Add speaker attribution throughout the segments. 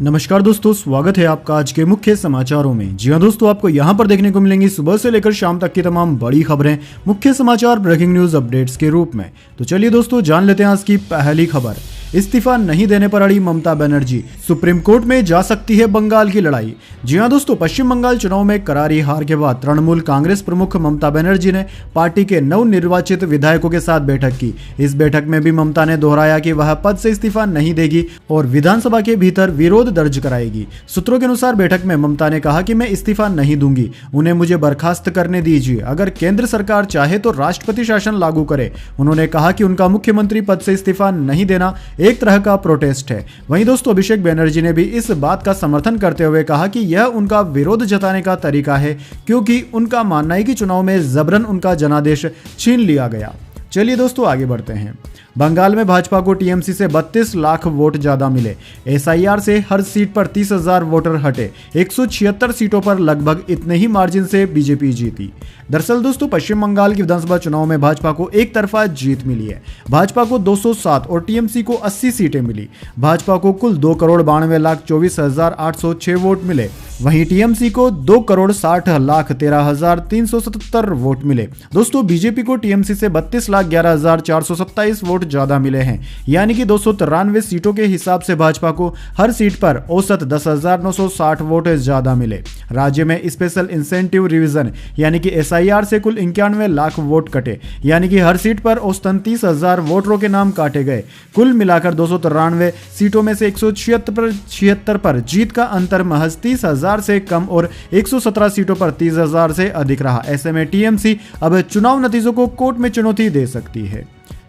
Speaker 1: नमस्कार दोस्तों, स्वागत है आपका आज के मुख्य समाचारों में। जी हां दोस्तों, आपको यहां पर देखने को मिलेंगी सुबह से लेकर शाम तक की तमाम बड़ी खबरें मुख्य समाचार ब्रेकिंग न्यूज अपडेट्स के रूप में। तो चलिए दोस्तों, जान लेते हैं आज की पहली खबर। इस्तीफा नहीं देने पर अड़ी ममता बनर्जी, सुप्रीम कोर्ट में जा सकती है बंगाल की लड़ाई। जी हां दोस्तों, पश्चिम बंगाल चुनाव में करारी हार के बाद तृणमूल कांग्रेस प्रमुख ममता बनर्जी ने पार्टी के नवनिर्वाचित विधायकों के साथ बैठक की। इस बैठक में भी ममता ने दोहराया कि वह पद से इस्तीफा नहीं देगी और विधानसभा के भीतर विरोध दर्ज कराएगी। सूत्रों के अनुसार बैठक में ममता ने कहा कि मैं इस्तीफा नहीं दूंगी, उन्हें मुझे बर्खास्त करने दीजिए। अगर केंद्र सरकार चाहे तो राष्ट्रपति शासन लागू करे। उन्होंने कहा कि उनका मुख्यमंत्री पद से इस्तीफा नहीं देना एक तरह का प्रोटेस्ट है। वहीं दोस्तों, अभिषेक बनर्जी ने भी इस बात का समर्थन करते हुए कहा कि यह उनका विरोध जताने का तरीका है, क्योंकि उनका मानना है कि चुनाव में जबरन उनका जनादेश छीन लिया गया। चलिए दोस्तों, आगे बढ़ते हैं। बंगाल में भाजपा को टीएमसी से 32 लाख वोट ज्यादा मिले। एसआईआर से हर सीट पर 30,000 वोटर हटे। 176 सीटों पर लगभग इतने ही मार्जिन से बीजेपी जीती। दरअसल दोस्तों, पश्चिम बंगाल की विधानसभा चुनाव में भाजपा को एक तरफा जीत मिली है। भाजपा को 207 और टीएमसी को 80 सीटें मिली। भाजपा को कुल 2,92,24,806 वोट मिले। वहीं टीएमसी को 2,60,13,377 वोट मिले। दोस्तों, बीजेपी को टीएमसी से 32,11,427 वोट ज्यादा मिले हैं, यानी कि 293 सीटों के हिसाब से भाजपा को हर सीट पर औसत 10,960 वोट ज्यादा मिले। राज्य में स्पेशल इंसेंटिव रिवीजन यानी कि एसआईआर से कुल 91 लाख वोट कटे, यानी कि हर सीट पर औसतन 30,000 वोटरों के नाम काटे गए। कुल मिलाकर 293 सीटों में से 176 पर जीत का अंतर महज 30,000 से कम और 117 सीटों पर 30,000 से अधिक रहा। ऐसे में टीएमसी अब चुनाव नतीजों को कोर्ट में चुनौती दे सकती है।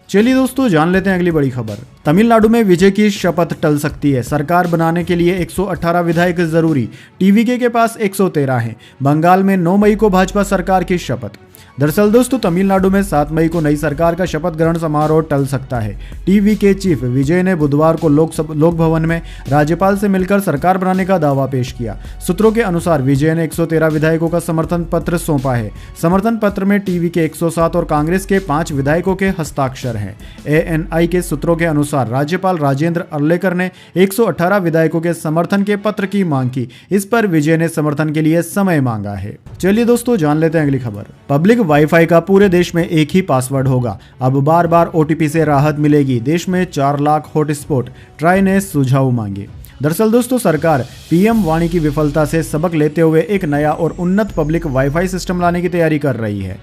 Speaker 1: चलिए दोस्तों, जान लेते हैं अगली बड़ी खबर। तमिलनाडु में विजय की शपथ टल सकती है। सरकार बनाने के लिए 118 विधायक जरूरी, टीवीके के पास 113 हैं। बंगाल में 9 मई को भाजपा सरकार की शपथ। दरअसल दोस्तों, तमिलनाडु में 7 मई को नई सरकार का शपथ ग्रहण समारोह टल सकता है। टीवीके चीफ विजय ने बुधवार को लोक भवन में राज्यपाल से मिलकर सरकार बनाने का दावा पेश किया। सूत्रों के अनुसार विजय ने 113 विधायकों का समर्थन पत्र सौंपा है। समर्थन पत्र में टीवीके 107 और कांग्रेस के 5 विधायकों के हस्ताक्षर हैं। एएनआई के सूत्रों के अनुसार राज्यपाल राजेंद्र अर्लेकर ने 118 विधायकों के समर्थन के पत्र की मांग की। इस पर विजय ने समर्थन के लिए समय मांगा है। चलिए दोस्तों, जान लेते हैं अगली खबर। पब्लिक वाईफाई का पूरे देश में एक ही पासवर्ड होगा। अब बार बार ओटीपी से राहत मिलेगी। देश में 4 लाख हॉटस्पॉट, ट्राई ने सुझाव मांगे। दरअसल दोस्तों, सरकार पीएम वाणी की विफलता से सबक लेते हुए एक नया और उन्नत पब्लिक वाईफाई सिस्टम लाने की तैयारी कर रही है।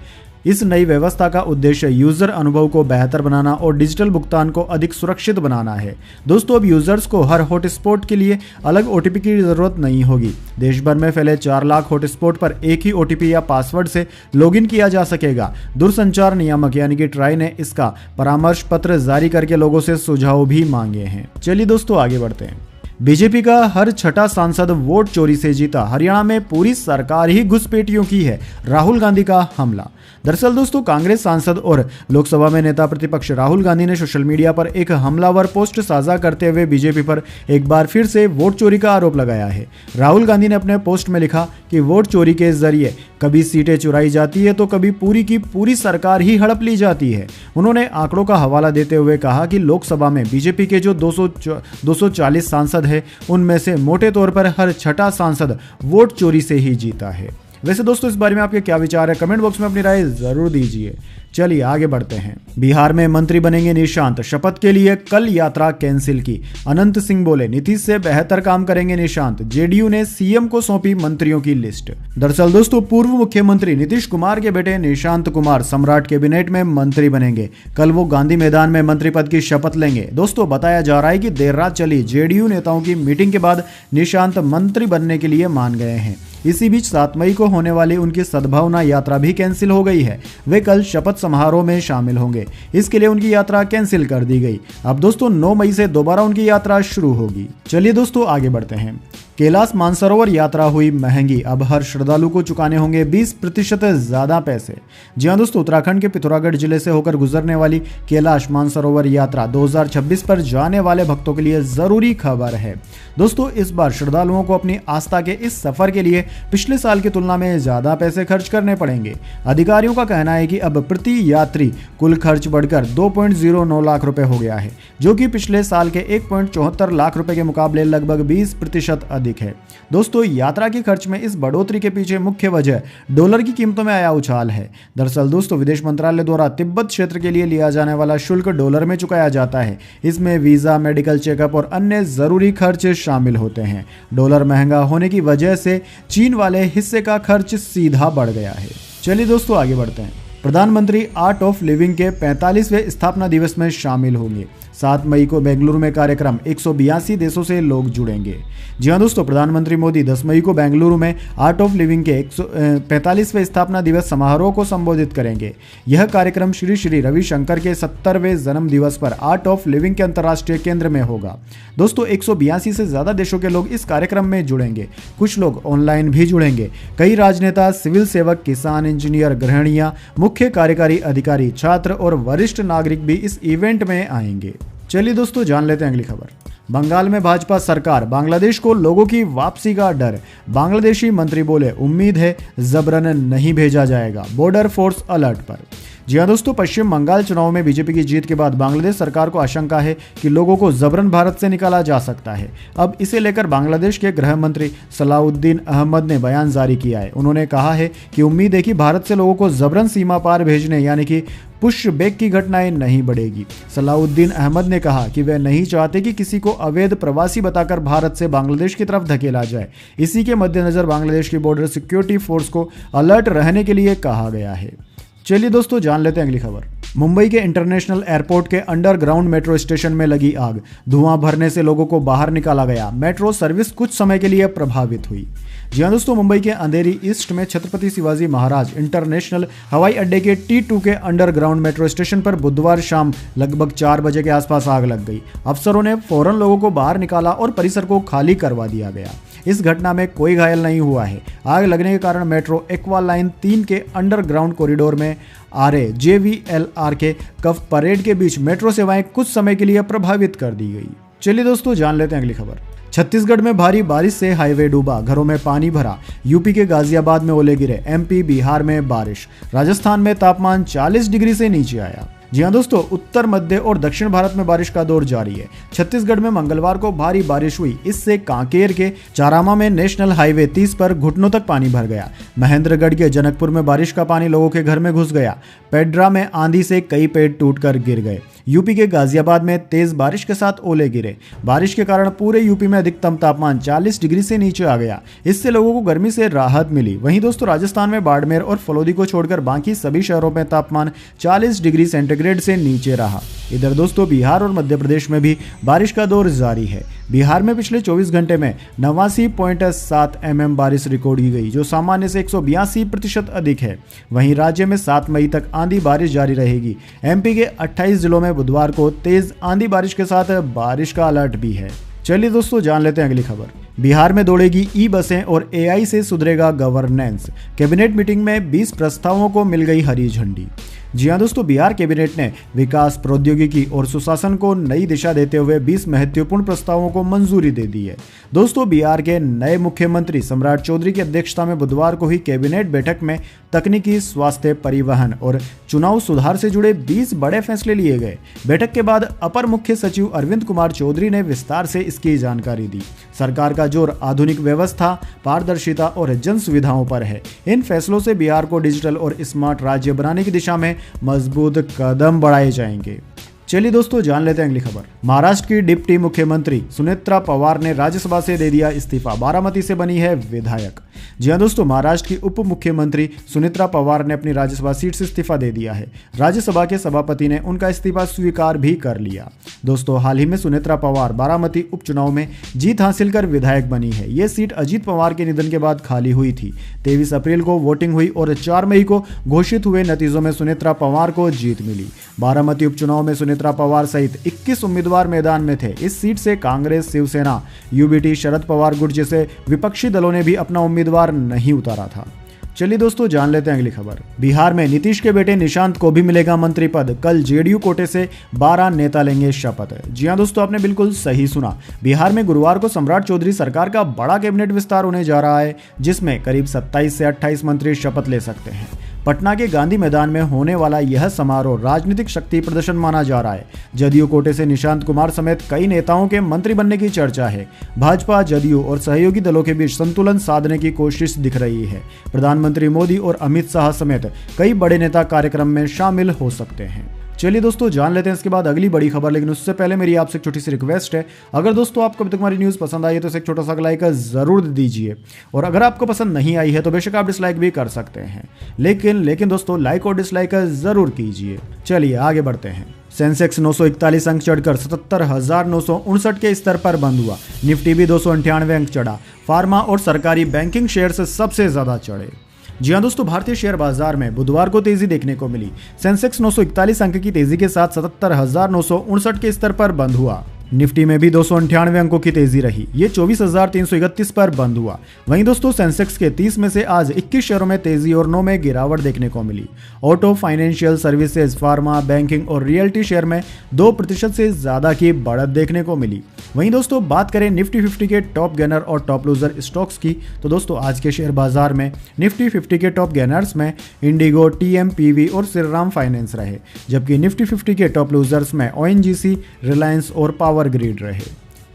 Speaker 1: इस नई व्यवस्था का उद्देश्य यूजर अनुभव को बेहतर बनाना और डिजिटल भुगतान को अधिक सुरक्षित बनाना है। दोस्तों, अब यूजर्स को हर हॉटस्पॉट के लिए अलग ओटीपी की जरूरत नहीं होगी। देश भर में फैले 4 लाख हॉटस्पॉट पर एक ही ओटीपी या पासवर्ड से लॉगिन किया जा सकेगा। दूरसंचार नियामक यानी कि ट्राई ने इसका परामर्श पत्र जारी करके लोगों से सुझाव भी मांगे हैं। चलिए दोस्तों, आगे बढ़ते हैं। बीजेपी का हर छठा सांसद वोट चोरी से जीता। हरियाणा में पूरी सरकार ही घुसपैठियों की है, राहुल गांधी का हमला। दरअसल दोस्तों, कांग्रेस सांसद और लोकसभा में नेता प्रतिपक्ष राहुल गांधी ने सोशल मीडिया पर एक हमलावर पोस्ट साझा करते हुए बीजेपी पर एक बार फिर से वोट चोरी का आरोप लगाया है। राहुल गांधी ने अपने पोस्ट में लिखा कि वोट चोरी के जरिए कभी सीटें चुराई जाती है तो कभी पूरी की पूरी सरकार ही हड़प ली जाती है। उन्होंने आंकड़ों का हवाला देते हुए कहा कि लोकसभा में बीजेपी के जो 240 सांसद है, उनमें से मोटे तौर पर हर छठा सांसद वोट चोरी से ही जीता है। वैसे दोस्तों, इस बारे में आपके क्या विचार है, कमेंट बॉक्स में अपनी राय जरूर दीजिए। चलिए आगे बढ़ते हैं। बिहार में मंत्री बनेंगे निशांत, शपथ के लिए कल यात्रा कैंसिल की। अनंत सिंह बोले, नीतीश से बेहतर काम करेंगे निशांत। जेडीयू ने सीएम को सौंपी मंत्रियों की लिस्ट। दरअसल दोस्तों, पूर्व मुख्यमंत्री नीतीश कुमार के बेटे निशांत कुमार सम्राट कैबिनेट में मंत्री बनेंगे। कल वो गांधी मैदान में मंत्री पद की शपथ लेंगे। दोस्तों, बताया जा रहा है कि देर रात चली जेडीयू नेताओं की मीटिंग के बाद निशांत मंत्री बनने के लिए मान गए हैं। इसी बीच 7 मई को होने वाली उनकी सद्भावना यात्रा भी कैंसिल हो गई है। वे कल शपथ समारोह में शामिल होंगे, इसके लिए उनकी यात्रा कैंसिल कर दी गई। अब दोस्तों, 9 मई से दोबारा उनकी यात्रा शुरू होगी। चलिए दोस्तों, आगे बढ़ते हैं। कैलाश मानसरोवर यात्रा हुई महंगी, अब हर श्रद्धालु को चुकाने होंगे 20% ज्यादा पैसे। जी हां दोस्तों, उत्तराखंड के पिथौरागढ़ जिले से होकर गुजरने वाली कैलाश मानसरोवर यात्रा 2026 पर जाने वाले भक्तों के लिए जरूरी खबर है। दोस्तों, इस बार श्रद्धालुओं को अपनी आस्था के इस सफर के लिए पिछले साल की तुलना में ज्यादा पैसे खर्च करने पड़ेंगे। अधिकारियों का कहना है कि अब प्रति यात्री कुल खर्च बढ़कर 2.09 लाख रुपए हो गया है, जो कि पिछले साल के 1.74 लाख रुपए के मुकाबले लगभग 20% अधिक है। दोस्तों, यात्रा के खर्च में इस बढ़ोतरी के पीछे मुख्य वजह डॉलर की कीमतों में आया उछाल है। दरअसल दोस्तों, विदेश मंत्रालय द्वारा तिब्बत क्षेत्र के लिए लिया जाने वाला शुल्क डॉलर में चुकाया जाता है। इसमें वीजा, मेडिकल चेकअप और अन्य जरूरी खर्च शामिल होते हैं। डॉलर महंगा होने की वजह से चीन वाले हिस्से का खर्च सीधा बढ़ गया है। चलिए दोस्तों, आगे बढ़ते हैं। प्रधानमंत्री आर्ट ऑफ लिविंग के 45वें स्थापना दिवस में शामिल होंगे। 7 मई को बेंगलुरु में कार्यक्रम, 182 देशों से लोग जुड़ेंगे। जी हां दोस्तों, प्रधानमंत्री मोदी 10 मई को बेंगलुरु में आर्ट ऑफ लिविंग के 45वें स्थापना दिवस समारोह को संबोधित करेंगे। यह कार्यक्रम श्री श्री रविशंकर के 70वें जन्म दिवस पर आर्ट ऑफ लिविंग के अंतर्राष्ट्रीय केंद्र में होगा। दोस्तों, 182 से ज्यादा देशों के लोग इस कार्यक्रम में जुड़ेंगे। कुछ लोग ऑनलाइन भी जुड़ेंगे। कई राजनेता, सिविल सेवक, किसान, इंजीनियर, गृहिणियां, मुख्य कार्यकारी अधिकारी, छात्र और वरिष्ठ नागरिक भी इस इवेंट में आएंगे। चलिए दोस्तों, जान लेते हैं अगली खबर। बंगाल में भाजपा सरकार, बांग्लादेश को लोगों की वापसी का डर। बांग्लादेशी मंत्री बोले, उम्मीद है जबरन नहीं भेजा जाएगा। बॉर्डर फोर्स अलर्ट पर। जी हां दोस्तों, पश्चिम बंगाल चुनाव में बीजेपी की जीत के बाद बांग्लादेश सरकार को आशंका है कि लोगों को जबरन भारत से निकाला जा सकता है। अब इसे लेकर बांग्लादेश के गृह मंत्री सलाउद्दीन अहमद ने बयान जारी किया है। उन्होंने कहा है कि उम्मीद है कि भारत से लोगों को जबरन सीमा पार भेजने यानी कि पुश बैक की घटनाएं नहीं बढ़ेगी। सलाउद्दीन अहमद ने कहा कि वे नहीं चाहते कि किसी को अवैध प्रवासी बताकर भारत से बांग्लादेश की तरफ धकेला जाए। इसी के मद्देनजर बांग्लादेश की बॉर्डर सिक्योरिटी फोर्स को अलर्ट रहने के लिए कहा गया है। चलिए दोस्तों, जान लेते हैं अगली खबर। मुंबई के इंटरनेशनल एयरपोर्ट के अंडरग्राउंड मेट्रो स्टेशन में लगी आग। धुआं भरने से लोगों को बाहर निकाला गया। मेट्रो सर्विस कुछ समय के लिए प्रभावित हुई। जी हां दोस्तों, मुंबई के अंधेरी ईस्ट में छत्रपति शिवाजी महाराज इंटरनेशनल हवाई अड्डे के T2 के अंडरग्राउंड मेट्रो स्टेशन पर बुधवार शाम लगभग 4 बजे के आसपास आग लग गई। अफसरों ने फौरन लोगों को बाहर निकाला और परिसर को खाली करवा दिया गया। इस घटना में कोई घायल नहीं हुआ है। आग लगने के कारण मेट्रो एक्वा लाइन 3 के अंडरग्राउंड कॉरिडोर में JVLR के कफ परेड के बीच मेट्रो सेवाएं कुछ समय के लिए प्रभावित कर दी गई। चलिए दोस्तों, जान लेते हैं अगली खबर। छत्तीसगढ़ में भारी बारिश से हाईवे डूबा, घरों में पानी भरा। यूपी के गाजियाबाद में ओले गिरे। MP, बिहार में बारिश। राजस्थान में तापमान 40 डिग्री से नीचे आया। जी हां दोस्तों, उत्तर, मध्य और दक्षिण भारत में बारिश का दौर जारी है। छत्तीसगढ़ में मंगलवार को भारी बारिश हुई। इससे कांकेर के चारामा में नेशनल हाईवे 30 पर घुटनों तक पानी भर गया। महेंद्रगढ़ के जनकपुर में बारिश का पानी लोगों के घर में घुस गया। पेड्रा में आंधी से कई पेड़ टूटकर गिर गए। यूपी के गाजियाबाद में तेज बारिश के साथ ओले गिरे। बारिश के कारण पूरे यूपी में अधिकतम तापमान 40 डिग्री से नीचे आ गया। इससे लोगों को गर्मी से राहत मिली। वहीं दोस्तों, राजस्थान में बाड़मेर और फलोदी को छोड़कर बाकी सभी शहरों में तापमान 40 डिग्री सेंटीग्रेड से नीचे रहा। इधर दोस्तों, बिहार और मध्य प्रदेश में भी बारिश का दौर जारी है। बिहार में पिछले 24 घंटे में 89.7 mm बारिश रिकॉर्ड की गई, जो सामान्य से 182% अधिक है। वहीं राज्य में 7 मई तक आंधी बारिश जारी रहेगी। MP के 28 जिलों में बुधवार को तेज आंधी बारिश के साथ बारिश का अलर्ट भी है। चलिए दोस्तों, जान लेते हैं अगली खबर। बिहार में दौड़ेगी ई-बसें और AI से सुधरेगा गवर्नेंस। कैबिनेट मीटिंग में 20 प्रस्तावों को मिल गई हरी झंडी। जी हां दोस्तों, बिहार कैबिनेट ने विकास, प्रौद्योगिकी और सुशासन को नई दिशा देते हुए 20 महत्वपूर्ण प्रस्तावों को मंजूरी दे दी है। दोस्तों, बिहार के नए मुख्यमंत्री सम्राट चौधरी की अध्यक्षता में बुधवार को हुई कैबिनेट बैठक में तकनीकी, स्वास्थ्य, परिवहन और चुनाव सुधार से जुड़े 20 बड़े फैसले लिए गए। बैठक के बाद अपर मुख्य सचिव अरविंद कुमार चौधरी ने विस्तार से इसकी जानकारी दी। सरकार का जोर आधुनिक व्यवस्था, पारदर्शिता और जन सुविधाओं पर है। इन फैसलों से बिहार को डिजिटल और स्मार्ट राज्य बनाने की दिशा में मजबूत कदम बढ़ाए जाएंगे। चलिए दोस्तों, जान लेते हैं अगली खबर। महाराष्ट्र की डिप्टी मुख्यमंत्री सुनेत्रा पवार ने राज्यसभा से दे दिया इस्तीफा। बारामती से बनी है विधायक। जी हाँ दोस्तों, महाराष्ट्र की उप मुख्यमंत्री सुनेत्रा पवार ने अपनी राज्यसभा सीट से इस्तीफा दे दिया है। राज्यसभा के सभापति ने उनका इस्तीफा स्वीकार भी कर लिया। दोस्तों, हाल ही में सुनेत्रा पवार बारामती उपचुनाव में जीत हासिल कर विधायक बनी है। ये सीट अजीत पवार के निधन के बाद खाली हुई थी। 23 अप्रैल को वोटिंग हुई और 4 मई को घोषित हुए नतीजों में सुनेत्रा पवार को जीत मिली। बारामती उपचुनाव में सुनेत्रा पवार सहित 21 उम्मीदवार मैदान में थे। इस सीट से कांग्रेस, शिवसेना, यूबीटी, शरद पवार गुट जैसे विपक्षी दलों ने भी अपना उम्मीदवार नहीं उतारा था। चलिए दोस्तों, जान लेते हैं अगली खबर। बिहार में नीतीश के बेटे निशांत को भी मिलेगा मंत्री पद। कल जेडीयू कोटे से 12 नेता लेंगे शपथ। जी हां दोस्तों, आपने बिल्कुल सही सुना। बिहार में गुरुवार को सम्राट चौधरी सरकार का बड़ा कैबिनेट विस्तार होने जा रहा है, जिसमें करीब 27 से 28 मंत्री शपथ ले सकते हैं। पटना के गांधी मैदान में होने वाला यह समारोह राजनीतिक शक्ति प्रदर्शन माना जा रहा है। जदयू कोटे से निशांत कुमार समेत कई नेताओं के मंत्री बनने की चर्चा है। भाजपा, जदयू और सहयोगी दलों के बीच संतुलन साधने की कोशिश दिख रही है। प्रधानमंत्री मोदी और अमित शाह समेत कई बड़े नेता कार्यक्रम में शामिल हो सकते हैं। चलिए दोस्तों, जान लेते हैं इसके बाद अगली बड़ी खबर। लेकिन उससे पहले मेरी आपसे एक छोटी सी रिक्वेस्ट है, अगर दोस्तों आपको अभी तक हमारी न्यूज़ पसंद आई है तो इसे एक छोटा सा लाइक जरूर दीजिए, और अगर आपको पसंद नहीं आई है तो बेशक आप डिसलाइक भी कर सकते हैं, लेकिन दोस्तों लाइक और डिसलाइक जरूर कीजिए। चलिए आगे बढ़ते हैं। सेंसेक्स 941 अंक चढ़कर 77,959 के स्तर पर बंद हुआ। निफ्टी भी 298 अंक चढ़ा। फार्मा और सरकारी बैंकिंग शेयर से सबसे ज्यादा चढ़े। जी हाँ दोस्तों, भारतीय शेयर बाजार में बुधवार को तेजी देखने को मिली। सेंसेक्स 941 अंक की तेजी के साथ 77,959 के स्तर पर बंद हुआ। निफ्टी में भी 298 अंकों की तेजी रही। ये 24,331 पर बंद हुआ। वहीं दोस्तों, सेंसेक्स के 30 में से आज 21 शेयरों में तेजी और 9 में गिरावट देखने को मिली। Auto, financial services, pharma, banking और रियल्टी शेयर में 2% से ज्यादा की बढ़त देखने को मिली। वहीं दोस्तों, बात करें निफ्टी 50 के टॉप गेनर और टॉप लूजर स्टॉक्स की, तो दोस्तों आज के शेयर बाजार में निफ्टी 50 के टॉप गेनर्स में इंडिगो, TMPV और श्रीराम फाइनेंस रहे, जबकि निफ्टी 50 के टॉप लूजर्स में ONGC, रिलायंस और पावर ग्रिड रहे।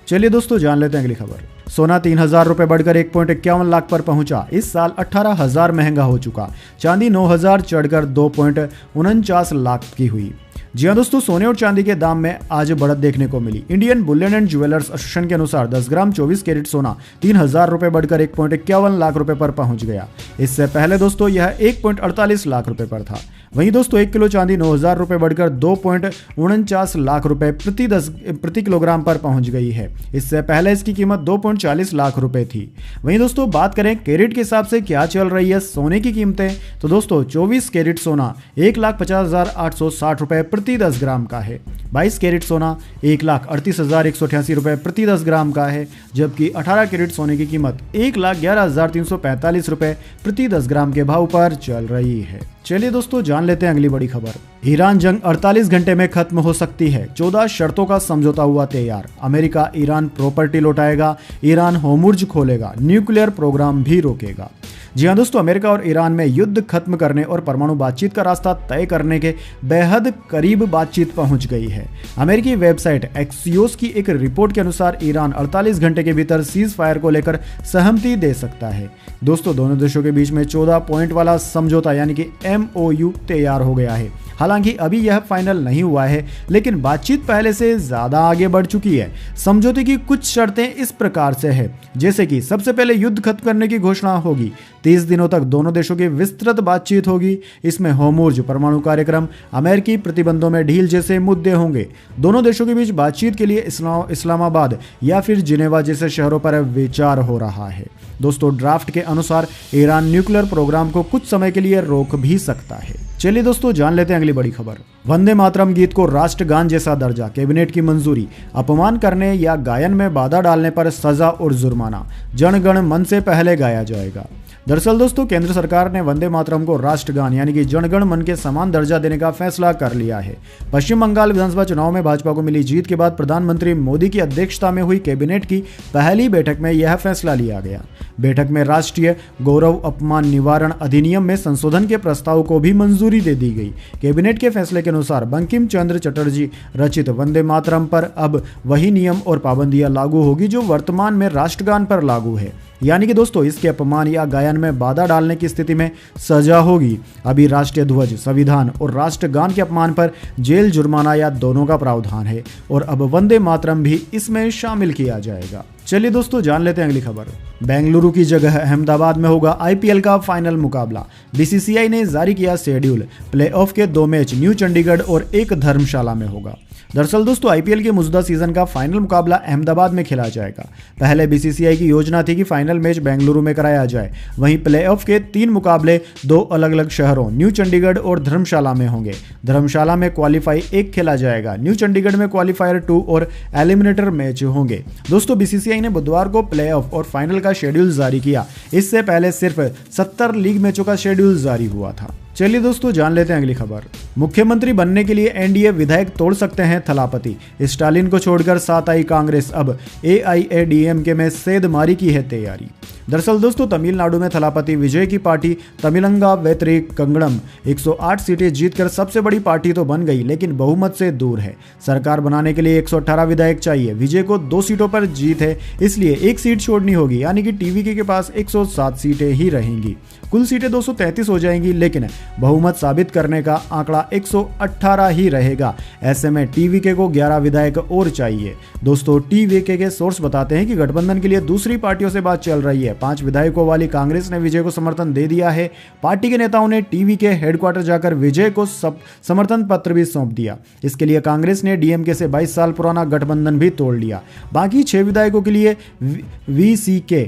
Speaker 1: चलिए दोस्तों, जान लेते हैं अगली खबर। सोना 3,000 रुपए बढ़कर 1.51 लाख पर पहुंचा। इस साल 18,000 महंगा हो चुका। चांदी 9,000 चढ़कर 2.49 लाख की हुई। जी हाँ दोस्तों, सोने और चांदी के दाम में आज बढ़त देखने को मिली। Indian bullion and jewellers association के अनुसार 10 ग्राम 24 कैरेट सोना 3,000 रुपए बढ़कर 1.51 लाख रुपए पर पहुंच गया। इससे पहले दोस्तों यह 1.48 लाख रुपए पर था। वहीं दोस्तों 1 किलो चांदी 9,000 रुपए बढ़कर 2.49 लाख रुपए प्रति किलोग्राम पर पहुंच गई है। इससे पहले इसकी कीमत 2.40 लाख रुपए थी। वहीं दोस्तों बात करें कैरेट के हिसाब से क्या चल रही है सोने की कीमतें, तो दोस्तों 24 कैरेट सोना 1,50,860 रुपए प्रति 10 ग्राम का है। 22 कैरेट सोना 1,38,188 रुपए प्रति 10 ग्राम का है, जबकि 18 कैरेट सोने की कीमत 1,11,345 रुपए प्रति 10 ग्राम के भाव पर चल रही है। चलिए दोस्तों जान लेते हैं अगली बड़ी खबर। ईरान जंग 48 घंटे में खत्म हो सकती है। 14 शर्तों का समझौता हुआ तैयार। अमेरिका ईरान प्रॉपर्टी लौटाएगा, ईरान होर्मुज़ खोलेगा, न्यूक्लियर प्रोग्राम भी रोकेगा। जी हाँ दोस्तों, अमेरिका और ईरान में युद्ध खत्म करने और परमाणु बातचीत का रास्ता तय करने के बेहद करीब बातचीत पहुंच गई है। अमेरिकी वेबसाइट एक्सियोस की एक रिपोर्ट के अनुसार ईरान 48 घंटे के भीतर सीज फायर को लेकर सहमति दे सकता है। दोस्तों दोनों देशों के बीच में 14 पॉइंट वाला समझौता यानी कि MOU तैयार हो गया है। हालांकि अभी यह फाइनल नहीं हुआ है, लेकिन बातचीत पहले से ज्यादा आगे बढ़ चुकी है। समझौते की कुछ शर्तें इस प्रकार से है, जैसे कि सबसे पहले युद्ध खत्म करने की घोषणा होगी। 30 दिनों तक दोनों देशों की विस्तृत बातचीत होगी। इसमें होर्मुज़ परमाणु कार्यक्रम, अमेरिकी प्रतिबंधों में ढील जैसे मुद्दे होंगे। दोनों देशों के बीच बातचीत के लिए इस्लामाबाद या फिर जिनेवा जैसे शहरों पर विचार हो रहा है। दोस्तों ड्राफ्ट के अनुसार ईरान न्यूक्लियर प्रोग्राम को कुछ समय के लिए रोक भी सकता है। चलिए दोस्तों जान लेते हैं अगली बड़ी खबर। वंदे मातरम गीत को राष्ट्रगान जैसा दर्जा, कैबिनेट की मंजूरी। अपमान करने या गायन में बाधा डालने पर सजा और जुर्माना। जन गण मन से पहले गाया जाएगा। दरअसल दोस्तों केंद्र सरकार ने वंदे मातरम को राष्ट्रगान यानी कि जनगण मन के समान दर्जा देने का फैसला कर लिया है। पश्चिम बंगाल विधानसभा चुनाव में भाजपा को मिली जीत के बाद प्रधानमंत्री मोदी की अध्यक्षता में हुई कैबिनेट की पहली बैठक में यह फैसला लिया गया। बैठक में राष्ट्रीय गौरव अपमान निवारण अधिनियम में संशोधन के प्रस्ताव को भी मंजूरी दे दी गई। कैबिनेट के फैसले के अनुसार बंकिम चंद्र चटर्जी रचित वंदे मातरम पर अब वही नियम और पाबंदियां लागू होगी जो वर्तमान में राष्ट्रगान पर लागू है। यानी कि दोस्तों इसके अपमान या गायन में बाधा डालने की स्थिति में सजा होगी। अभी राष्ट्रीय ध्वज, संविधान और राष्ट्रगान के अपमान पर जेल, जुर्माना या दोनों का प्रावधान है और अब वंदे मातरम भी इसमें शामिल किया जाएगा। चलिए दोस्तों जान लेते हैं अगली खबर। बेंगलुरु की जगह अहमदाबाद में होगा आईपीएल का फाइनल मुकाबला। बीसीसीआई ने जारी किया शेड्यूल। प्लेऑफ के 2 मैच न्यू चंडीगढ़ और एक धर्मशाला में होगा। दरअसल दोस्तों आईपीएल के मौजूदा सीजन का फाइनल मुकाबला अहमदाबाद में खेला जाएगा। पहले बीसीसीआई की योजना थी कि फाइनल मैच बेंगलुरु में कराया जाए, वहीं प्लेऑफ के 3 मुकाबले 2 अलग अलग शहरों न्यू चंडीगढ़ और धर्मशाला में होंगे। धर्मशाला में क्वालीफाई 1 खेला जाएगा, न्यू चंडीगढ़ में क्वालीफायर 2 और एलिमिनेटर मैच होंगे। दोस्तों बीसीसीआई ने बुधवार को प्लेऑफ और फाइनल का शेड्यूल जारी किया। इससे पहले सिर्फ 70 लीग मैचों का शेड्यूल जारी हुआ था। चलिए दोस्तों जान लेते हैं अगली खबर। मुख्यमंत्री बनने के लिए एनडीए विधायक तोड़ सकते हैं थलापति। स्टालिन को छोड़कर साथ आई कांग्रेस, अब एआईएडीएमके में सेंधमारी की है तैयारी। दरअसल दोस्तों तमिलनाडु में थलापति विजय की पार्टी तमिलंगा वेत्री कंगड़म 108 सीटें जीतकर सबसे बड़ी पार्टी तो बन गई, लेकिन बहुमत से दूर है। सरकार बनाने के लिए 118 विधायक चाहिए। विजय को 2 सीटों पर जीत है, इसलिए 1 सीट छोड़नी होगी, यानी कि टीवीके के पास 107 सीटें ही रहेंगी। कुल सीटें 233 हो जाएंगी, लेकिन बहुमत साबित करने का आंकड़ा 118 ही रहेगा। ऐसे में टीवीके को 11 विधायक और चाहिए। दोस्तों टीवीके के सोर्स बताते हैं कि गठबंधन के लिए दूसरी पार्टियों से बात चल रही है। 5 विधायकों वाली कांग्रेस ने विजय को समर्थन दे दिया है। पार्टी के नेताओं ने टीवीके हेडक्वार्टर जाकर विजय को समर्थन पत्र भी सौंप दिया। इसके लिए कांग्रेस ने डीएमके से 22 साल पुराना गठबंधन भी तोड़ लिया। बाकी 6 विधायकों के लिए वीसीके,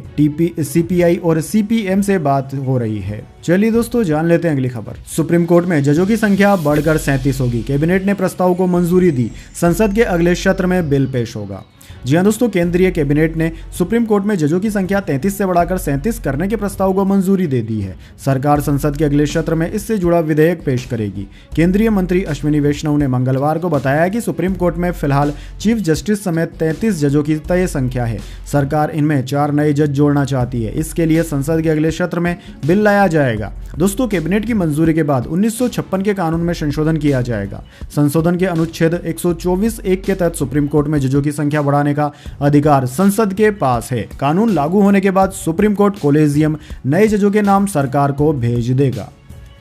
Speaker 1: सीपीआई और सीपीएम से बात हो रही है। चलिए दोस्तों जान लेते हैं अगली खबर। सुप्रीम कोर्ट में जजों की संख्या बढ़कर 37 होगी। कैबिनेट ने प्रस्ताव को मंजूरी दी। संसद के अगले सत्र में बिल पेश होगा। जी हां दोस्तों, केंद्रीय कैबिनेट ने सुप्रीम कोर्ट में जजों की संख्या 33 से बढ़ाकर 37 करने के प्रस्ताव को मंजूरी दे दी है। सरकार संसद के अगले सत्र में इससे जुड़ा विधेयक पेश करेगी। केंद्रीय मंत्री अश्विनी वैष्णव ने मंगलवार को बताया कि सुप्रीम कोर्ट में फिलहाल चीफ जस्टिस समेत 33 जजों की तय संख्या है। सरकार इनमें 4 नए जज जोड़ना चाहती है। इसके लिए संसद के अगले सत्र में बिल लाया जाएगा। दोस्तों कैबिनेट की मंजूरी के बाद 1956 के कानून में संशोधन किया जाएगा। संशोधन के अनुच्छेद 124(1) के तहत सुप्रीम कोर्ट में जजों की संख्या बढ़ाने का अधिकार संसद के पास है। कानून लागू होने के बाद सुप्रीम कोर्ट कोलेजियम नए जजों के नाम सरकार को भेज देगा।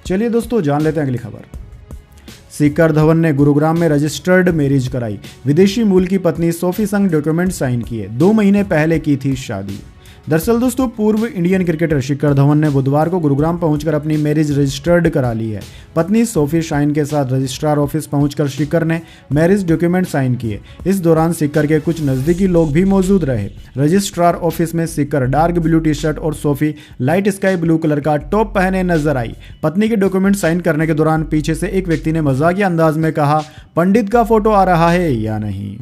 Speaker 1: चलिए दोस्तों जान लेते हैं अगली खबर। शिखर धवन ने गुरुग्राम में रजिस्टर्ड मैरिज कराई। विदेशी मूल की पत्नी सोफी संग डॉक्यूमेंट साइन किए। 2 महीने पहले की थी शादी। दरअसल दोस्तों पूर्व इंडियन क्रिकेटर शिखर धवन ने बुधवार को गुरुग्राम पहुंचकर अपनी मैरिज रजिस्टर्ड करा ली है। पत्नी सोफी शाइन के साथ रजिस्ट्रार ऑफिस पहुंचकर शिखर ने मैरिज डॉक्यूमेंट साइन किए। इस दौरान शिखर के कुछ नजदीकी लोग भी मौजूद रहे। रजिस्ट्रार ऑफिस में शिखर डार्क ब्लू टी शर्ट और Sophie light sky blue colour का टॉप पहने नजर आई। पत्नी के डॉक्यूमेंट साइन करने के दौरान पीछे से एक व्यक्ति ने मजाकिया अंदाज में कहा, पंडित का फोटो आ रहा है या नहीं।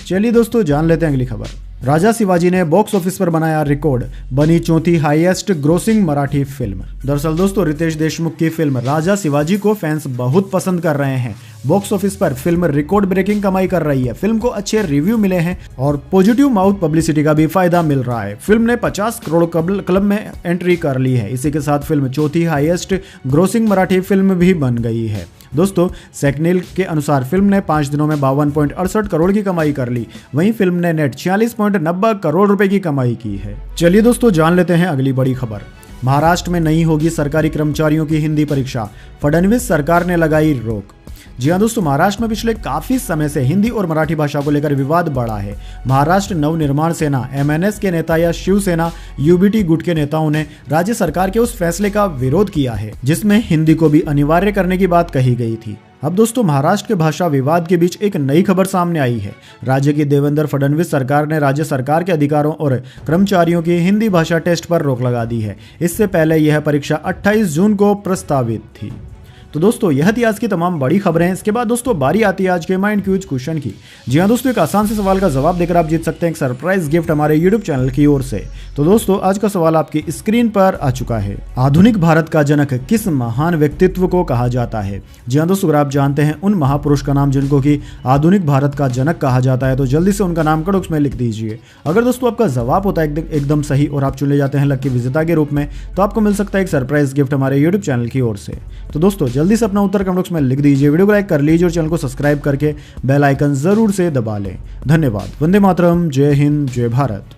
Speaker 1: चलिए दोस्तों जान लेते हैं अगली खबर। राजा शिवाजी ने बॉक्स ऑफिस पर बनाया रिकॉर्ड, बनी 4थी हाईएस्ट ग्रोसिंग मराठी फिल्म। दरअसल दोस्तों रितेश देशमुख की फिल्म राजा शिवाजी को फैंस बहुत पसंद कर रहे हैं। बॉक्स ऑफिस पर फिल्म रिकॉर्ड ब्रेकिंग कमाई कर रही है। फिल्म को अच्छे रिव्यू मिले हैं और पॉजिटिव माउथ पब्लिसिटी का भी फायदा मिल रहा है। फिल्म ने 50 करोड़ क्लब में एंट्री कर ली है। इसी के साथ फिल्म 4थी हाईएस्ट ग्रोसिंग मराठी फिल्म भी बन गई है। दोस्तों सेकनिल के अनुसार फिल्म ने 5 दिनों में 52.68 करोड़ की कमाई कर ली। वहीं फिल्म ने नेट 46.90 करोड़ रुपए की कमाई की है। चलिए दोस्तों जान लेते हैं अगली बड़ी खबर। महाराष्ट्र में नहीं होगी सरकारी कर्मचारियों की हिंदी परीक्षा, फडणवीस सरकार ने लगाई रोक। जी हाँ दोस्तों, महाराष्ट्र में पिछले काफी समय से हिंदी और मराठी भाषा को लेकर विवाद बढ़ा है। महाराष्ट्र नवनिर्माण सेना एमएनएस के नेता या शिवसेना यूबीटी गुट के नेताओं ने राज्य सरकार के उस फैसले का विरोध किया है जिसमें हिंदी को भी अनिवार्य करने की बात कही गई थी। अब दोस्तों महाराष्ट्र के भाषा विवाद के बीच एक नई खबर सामने आई है। राज्य की देवेंद्र फडणवीस सरकार ने राज्य सरकार के अधिकारों और कर्मचारियों की हिंदी भाषा टेस्ट पर रोक लगा दी है। इससे पहले यह परीक्षा 28 जून को प्रस्तावित थी। तो दोस्तों यह थी आज की तमाम बड़ी खबरें। इसके बाद दोस्तों बारी आती है आज के माइंड क्यूज क्वेश्चन की। जी हाँ दोस्तों, एक आसान से सवाल का जवाब देकर आप जीत सकते हैं एक सरप्राइज गिफ्ट हमारे यूट्यूब चैनल की ओर से। तो दोस्तों आज का सवाल आपकी स्क्रीन पर आ चुका है। आधुनिक भारत का जनक किस महान व्यक्तित्व को कहा जाता है? जी हाँ दोस्तों, अगर आप जानते हैं उन महापुरुष का नाम जिनको कि आधुनिक भारत का जनक कहा जाता है तो जल्दी से उनका नाम कमेंट्स में लिख दीजिए। अगर दोस्तों आपका जवाब होता है एकदम सही और आप चुने जाते हैं लकी विजेता के रूप में, तो आपको मिल सकता है एक सरप्राइज गिफ्ट हमारे यूट्यूब चैनल की ओर से। तो दोस्तों जल्दी से अपना उत्तर कमेंट्स में लिख दीजिए, वीडियो को लाइक कर लीजिए और चैनल को सब्सक्राइब करके बेल आइकन जरूर से दबा लें। धन्यवाद। वंदे मातरम। जय हिंद, जय भारत।